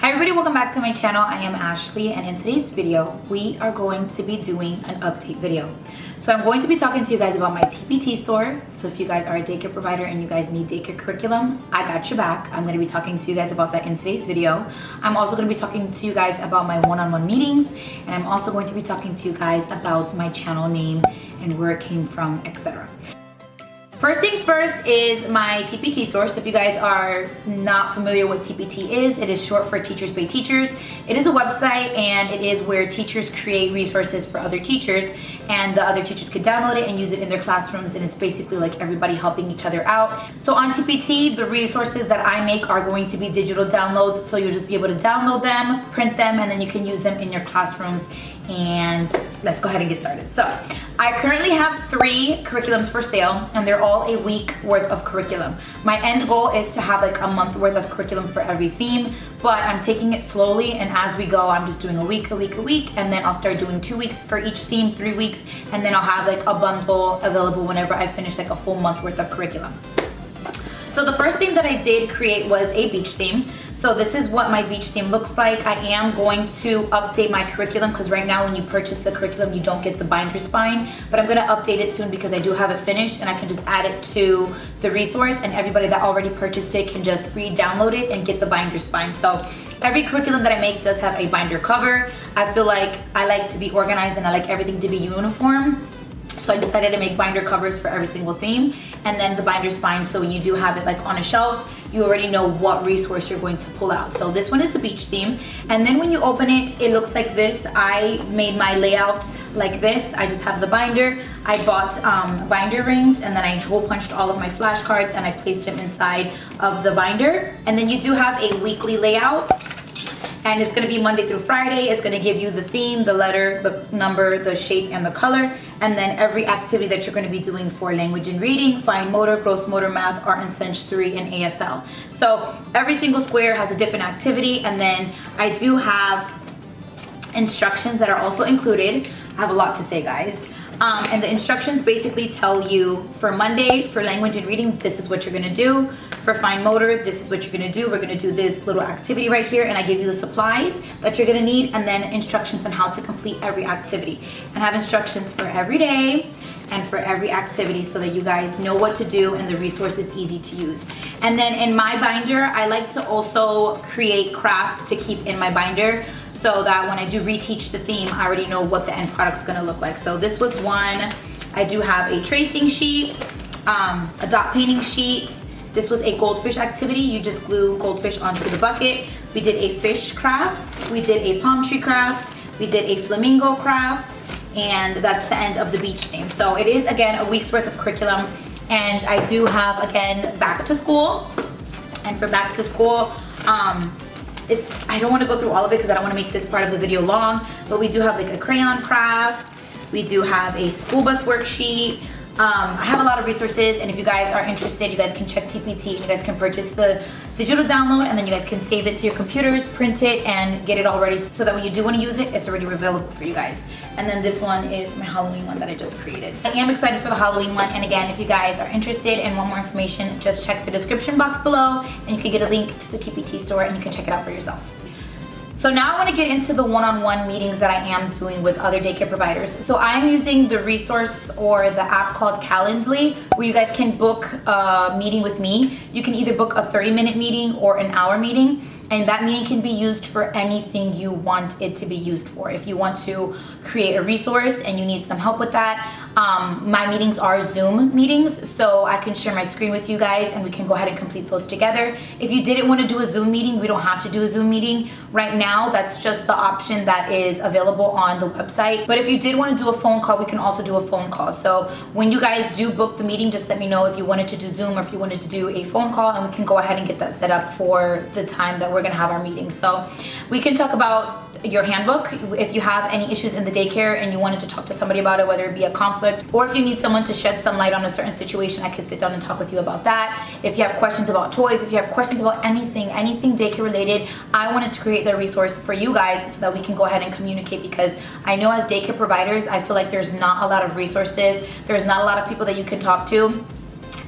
Hi everybody, welcome back to my channel. I am Ashley, and in today's video we are going to be doing an update video. So I'm going to be talking to you guys about my TPT store. So if you guys are a daycare provider and you guys need daycare curriculum, I got your back. I'm going to be talking to you guys about that in today's video. I'm also going to be talking to you guys about my one-on-one meetings, and I'm also going to be talking to you guys about my channel name and where it came from, etc. First things first is my TPT store. So if you guys are not familiar with TPT is, it is short for Teachers Pay Teachers. It is a website, and it is where teachers create resources for other teachers, and the other teachers can download it and use it in their classrooms, and it's basically like everybody helping each other out. So on TPT, the resources that I make are going to be digital downloads, so you'll just be able to download them, print them, and then you can use them in your classrooms. And let's go ahead and get started. So I currently have 3 curriculums for sale, and they're all a week worth of curriculum. My end goal is to have like a month worth of curriculum for every theme, but I'm taking it slowly, and as we go, I'm just doing a week, and then I'll start doing 2 weeks for each theme, 3 weeks, and then I'll have like a bundle available whenever I finish like a full month worth of curriculum. So the first thing that I did create was a beach theme. So this is what my beach theme looks like. I am going to update my curriculum because right now when you purchase the curriculum, you don't get the binder spine, but I'm gonna update it soon because I do have it finished, and I can just add it to the resource, and everybody that already purchased it can just re-download it and get the binder spine. So every curriculum that I make does have a binder cover. I feel like I like to be organized and I like everything to be uniform. So I decided to make binder covers for every single theme, and then the binder spine, so when you do have it like on a shelf, you already know what resource you're going to pull out. So this one is the beach theme, and then when you open it, it looks like this. I made my layout like this. I just have the binder. I bought binder rings, and then I hole punched all of my flashcards and I placed them inside of the binder. And then you do have a weekly layout, and it's gonna be Monday through Friday. It's gonna give you the theme, the letter, the number, the shape, and the color, and then every activity that you're gonna be doing for language and reading, fine motor, gross motor, math, art and sensory, and ASL. So every single square has a different activity, and then I do have instructions that are also included. I have a lot to say, guys. And the instructions basically tell you for Monday, for language and reading, this is what you're gonna do. For fine motor, this is what you're gonna do. We're gonna do this little activity right here, and I give you the supplies that you're gonna need, and then instructions on how to complete every activity. And I have instructions for every day and for every activity so that you guys know what to do and the resource is easy to use. And then in my binder, I like to also create crafts to keep in my binder, so that when I do reteach the theme, I already know what the end product's gonna look like. So this was one. I do have a tracing sheet, a dot painting sheet. This was a goldfish activity. You just glue goldfish onto the bucket. We did a fish craft. We did a palm tree craft. We did a flamingo craft. And that's the end of the beach theme. So it is, again, a week's worth of curriculum. And I do have, again, back to school. And for back to school, I don't want to go through all of it because I don't want to make this part of the video long, but we do have like a crayon craft. We do have a school bus worksheet. I have a lot of resources, and if you guys are interested, you guys can check TPT and you guys can purchase the digital download, and then you guys can save it to your computers, print it, and get it all ready so that when you do want to use it, it's already available for you guys. And then this one is my Halloween one that I just created. I am excited for the Halloween one, and again, if you guys are interested and want more information, just check the description box below, and you can get a link to the TPT store and you can check it out for yourself. So now I want to get into the one-on-one meetings that I am doing with other daycare providers. So I'm using the resource or the app called Calendly, where you guys can book a meeting with me. You can either book a 30-minute meeting or an hour meeting, and that meeting can be used for anything you want it to be used for. If you want to create a resource and you need some help with that, my meetings are Zoom meetings, so I can share my screen with you guys and we can go ahead and complete those together. If you didn't want to do a Zoom meeting, we don't have to do a Zoom meeting. Right now, that's just the option that is available on the website. But if you did want to do a phone call, we can also do a phone call. So when you guys do book the meeting, just let me know if you wanted to do Zoom or if you wanted to do a phone call, and we can go ahead and get that set up for the time that we're gonna have our meeting. So we can talk about your handbook. If you have any issues in the daycare and you wanted to talk to somebody about it, whether it be a conflict or if you need someone to shed some light on a certain situation, I could sit down and talk with you about that. If you have questions about toys, if you have questions about anything daycare related, I wanted to create the resource for you guys so that we can go ahead and communicate, because I know as daycare providers, I feel like there's not a lot of resources. There's not a lot of people that you can talk to.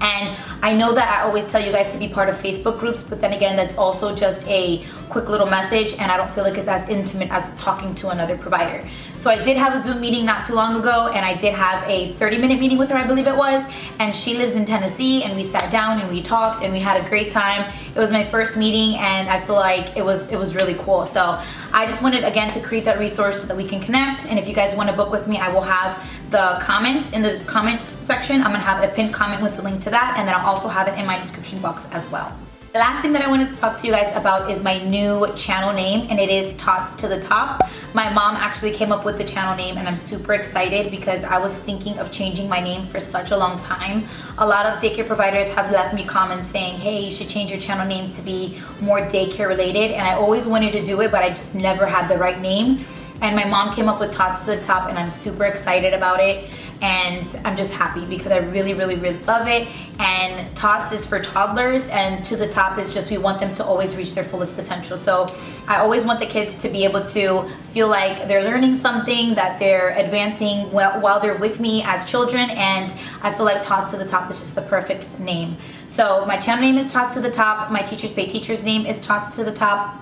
And I know that I always tell you guys to be part of Facebook groups, but then again, that's also just a quick little message, and I don't feel like it's as intimate as talking to another provider. So I did have a Zoom meeting not too long ago, and I did have a 30-minute meeting with her, I believe it was, and she lives in Tennessee, and we sat down and we talked and we had a great time. It was my first meeting, and I feel like it was really cool. So I just wanted, again, to create that resource so that we can connect. And if you guys want to book with me, I will have the comment in the comment section. I'm gonna have a pinned comment with the link to that, and then I'll also have it in my description box as well. The last thing that I wanted to talk to you guys about is my new channel name, and it is Tots to the Top. My mom actually came up with the channel name, and I'm super excited because I was thinking of changing my name for such a long time. A lot of daycare providers have left me comments saying, hey, you should change your channel name to be more daycare related, and I always wanted to do it, but I just never had the right name. And my mom came up with Tots to the Top, and I'm super excited about it. And I'm just happy because I really, really, really love it. And Tots is for toddlers, and To the Top is just we want them to always reach their fullest potential. So I always want the kids to be able to feel like they're learning something, that they're advancing while they're with me as children. And I feel like Tots to the Top is just the perfect name. So my channel name is Tots to the Top. My Teachers Pay Teachers name is Tots to the Top.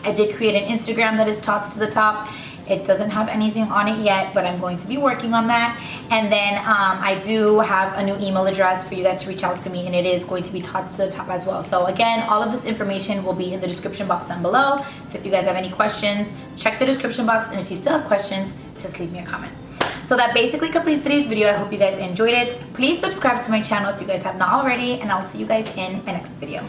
I did create an Instagram that is Tots to the Top. It doesn't have anything on it yet, but I'm going to be working on that. And then I do have a new email address for you guys to reach out to me, and it is going to be Tots to the Top as well. So again, all of this information will be in the description box down below. So if you guys have any questions, check the description box, and if you still have questions, just leave me a comment. So that basically completes today's video. I hope you guys enjoyed it. Please subscribe to my channel if you guys have not already, and I'll see you guys in my next video.